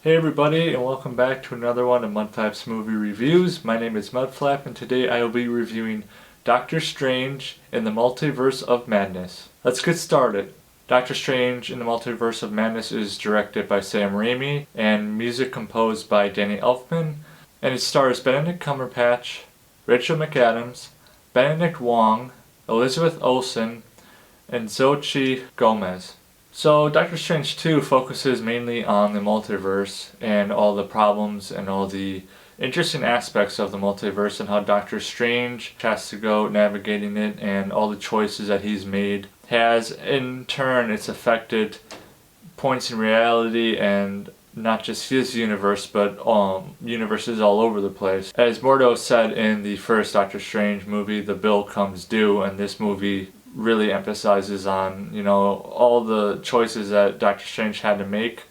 Hey everybody, and welcome back to another one of Mudflap's movie reviews. My name is Mudflap, and today I will be reviewing Doctor Strange in the Multiverse of Madness. Let's get started. Doctor Strange in the Multiverse of Madness is directed by Sam Raimi and music composed by Danny Elfman, and it stars Benedict Cumberbatch, Rachel McAdams, Benedict Wong, Elizabeth Olsen, and Xochitl Gomez. So Doctor Strange 2 focuses mainly on the multiverse and all the problems and all the interesting aspects of the multiverse and how Doctor Strange has to go navigating it and all the choices that he's made has in turn it's affected points in reality and not just his universe but universes all over the place. As Mordo said in the first Doctor Strange movie, the bill comes due, and this movie really emphasizes on, all the choices that Doctor Strange had to make.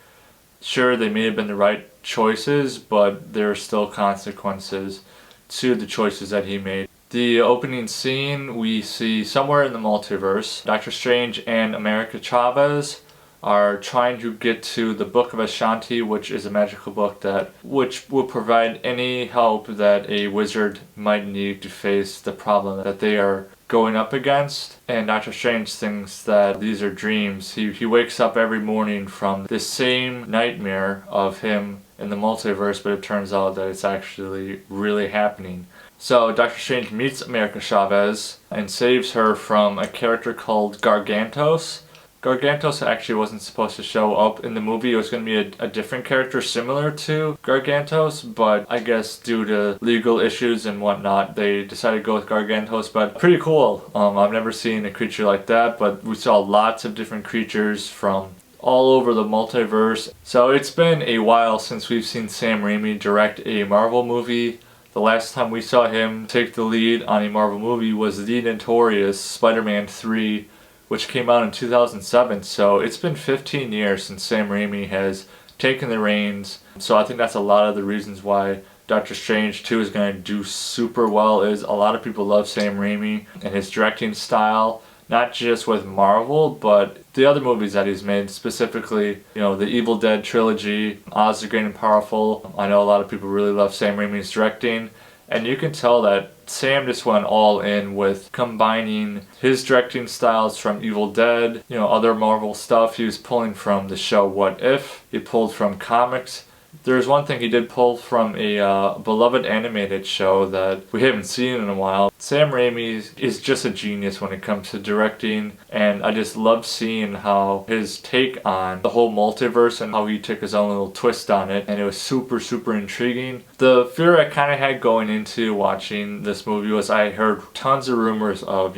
Sure, they may have been the right choices, but there are still consequences to the choices that he made. The opening scene, we see somewhere in the multiverse, Doctor Strange and America Chavez are trying to get to the Book of Ashanti, which is a magical book which will provide any help that a wizard might need to face the problem that they are going up against. And Doctor Strange thinks that these are dreams. He wakes up every morning from this same nightmare of him in the multiverse, but it turns out that it's actually really happening. So Doctor Strange meets America Chavez and saves her from a character called Gargantos. Gargantos actually wasn't supposed to show up in the movie. It was going to be a different character similar to Gargantos, but I guess due to legal issues and whatnot, they decided to go with Gargantos. But pretty cool. I've never seen a creature like that, but we saw lots of different creatures from all over the multiverse. So it's been a while since we've seen Sam Raimi direct a Marvel movie. The last time we saw him take the lead on a Marvel movie was the notorious Spider-Man 3, which came out in 2007, so it's been 15 years since Sam Raimi has taken the reins. So I think that's a lot of the reasons why Doctor Strange 2 is going to do super well. Is a lot of people love Sam Raimi and his directing style, not just with Marvel, but the other movies that he's made, specifically, the Evil Dead trilogy, Oz the Great and Powerful. I know a lot of people really love Sam Raimi's directing, and you can tell that Sam just went all in with combining his directing styles from Evil Dead, other Marvel stuff. He was pulling from the show What If. He pulled from comics. There's one thing he did pull from a beloved animated show that we haven't seen in a while. Sam Raimi is just a genius when it comes to directing, and I just love seeing how his take on the whole multiverse and how he took his own little twist on it, and it was super, super intriguing. The fear I kind of had going into watching this movie was I heard tons of rumors of,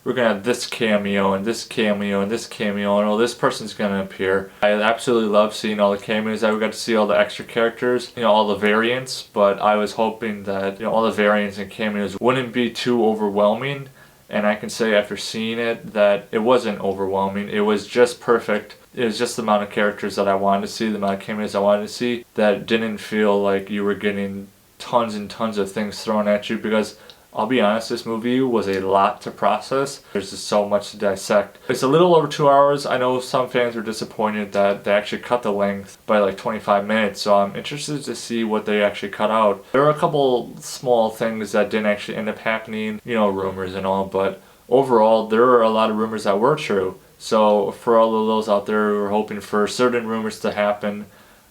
we're going to have this cameo and this cameo and this cameo and this person's going to appear. I absolutely love seeing all the cameos. I got to see all the extra characters, all the variants, but I was hoping that, all the variants and cameos wouldn't be too overwhelming. And I can say after seeing it that it wasn't overwhelming. It was just perfect. It was just the amount of characters that I wanted to see, the amount of cameos I wanted to see, that didn't feel like you were getting tons and tons of things thrown at you, because I'll be honest, this movie was a lot to process. There's just so much to dissect. It's a little over 2 hours. I know some fans were disappointed that they actually cut the length by like 25 minutes, so I'm interested to see what they actually cut out. There were a couple small things that didn't actually end up happening, rumors and all, but overall there were a lot of rumors that were true. So for all of those out there who are hoping for certain rumors to happen,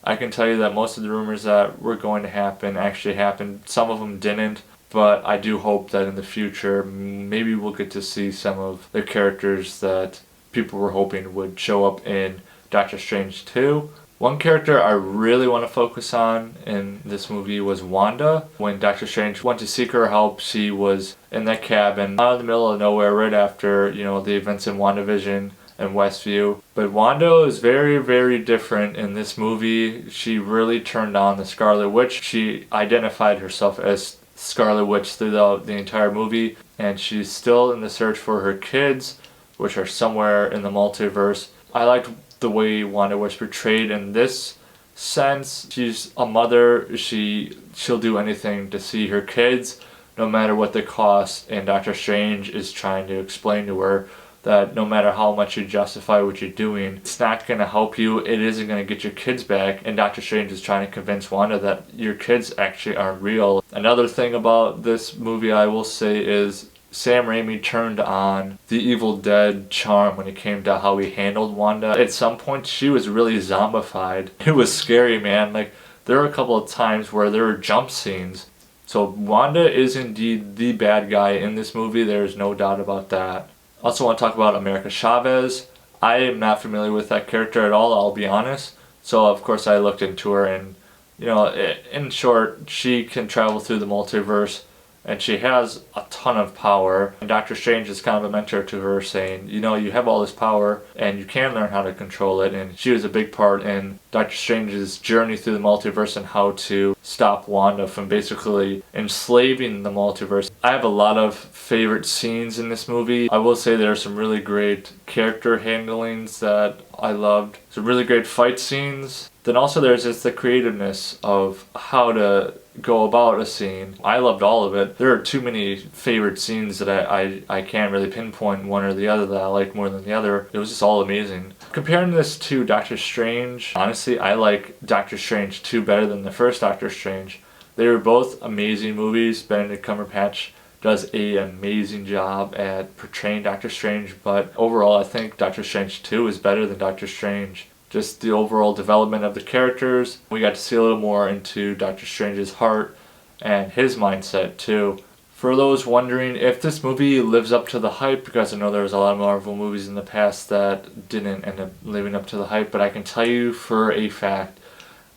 I can tell you that most of the rumors that were going to happen actually happened. Some of them didn't. But I do hope that in the future, maybe we'll get to see some of the characters that people were hoping would show up in Doctor Strange 2. One character I really want to focus on in this movie was Wanda. When Doctor Strange went to seek her help, she was in that cabin out in the middle of nowhere right after, the events in WandaVision and Westview. But Wanda is very, very different in this movie. She really turned on the Scarlet Witch. She identified herself as Scarlet Witch throughout the entire movie, and she's still in the search for her kids, which are somewhere in the multiverse. I liked the way Wanda was portrayed in this sense. She's a mother. She'll do anything to see her kids, no matter what the cost, and Doctor Strange is trying to explain to her that no matter how much you justify what you're doing, it's not going to help you. It isn't going to get your kids back. And Doctor Strange is trying to convince Wanda that your kids actually aren't real. Another thing about this movie I will say is Sam Raimi turned on the Evil Dead charm when it came to how he handled Wanda. At some point, she was really zombified. It was scary, man. Like, there were a couple of times where there were jump scenes. So Wanda is indeed the bad guy in this movie. There's no doubt about that. Also want to talk about America Chavez. I am not familiar with that character at all, I'll be honest. So of course I looked into her, and you know, in short, she can travel through the multiverse and she has a ton of power. And Doctor Strange is kind of a mentor to her, saying, you know, you have all this power and you can learn how to control it. And she was a big part in Doctor Strange's journey through the multiverse and how to stop Wanda from basically enslaving the multiverse. I have a lot of favorite scenes in this movie. I will say there are some really great character handlings that I loved. Some really great fight scenes. Then also there's just the creativeness of how to go about a scene. I loved all of it. There are too many favorite scenes that I can't really pinpoint one or the other that I like more than the other. It was just all amazing. Comparing this to Doctor Strange, honestly, I like Doctor Strange 2 better than the first Doctor Strange. They were both amazing movies. Benedict Cumberbatch does an amazing job at portraying Doctor Strange, but overall I think Doctor Strange 2 is better than Doctor Strange. Just the overall development of the characters. We got to see a little more into Doctor Strange's heart and his mindset too. For those wondering if this movie lives up to the hype, because I know there was a lot of Marvel movies in the past that didn't end up living up to the hype, but I can tell you for a fact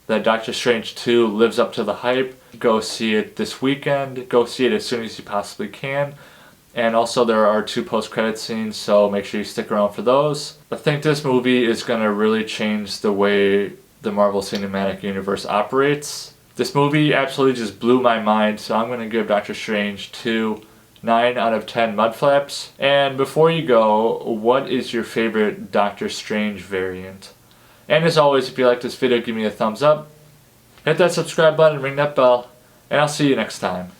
that Doctor Strange 2 lives up to the hype. Go see it this weekend. Go see it as soon as you possibly can. And also there are 2 post-credit scenes, so make sure you stick around for those. I think this movie is going to really change the way the Marvel Cinematic Universe operates. This movie absolutely just blew my mind, so I'm going to give Doctor Strange 2 9 out of 10 Mudflaps. And before you go, what is your favorite Doctor Strange variant? And as always, if you like this video, give me a thumbs up. Hit that subscribe button, ring that bell, and I'll see you next time.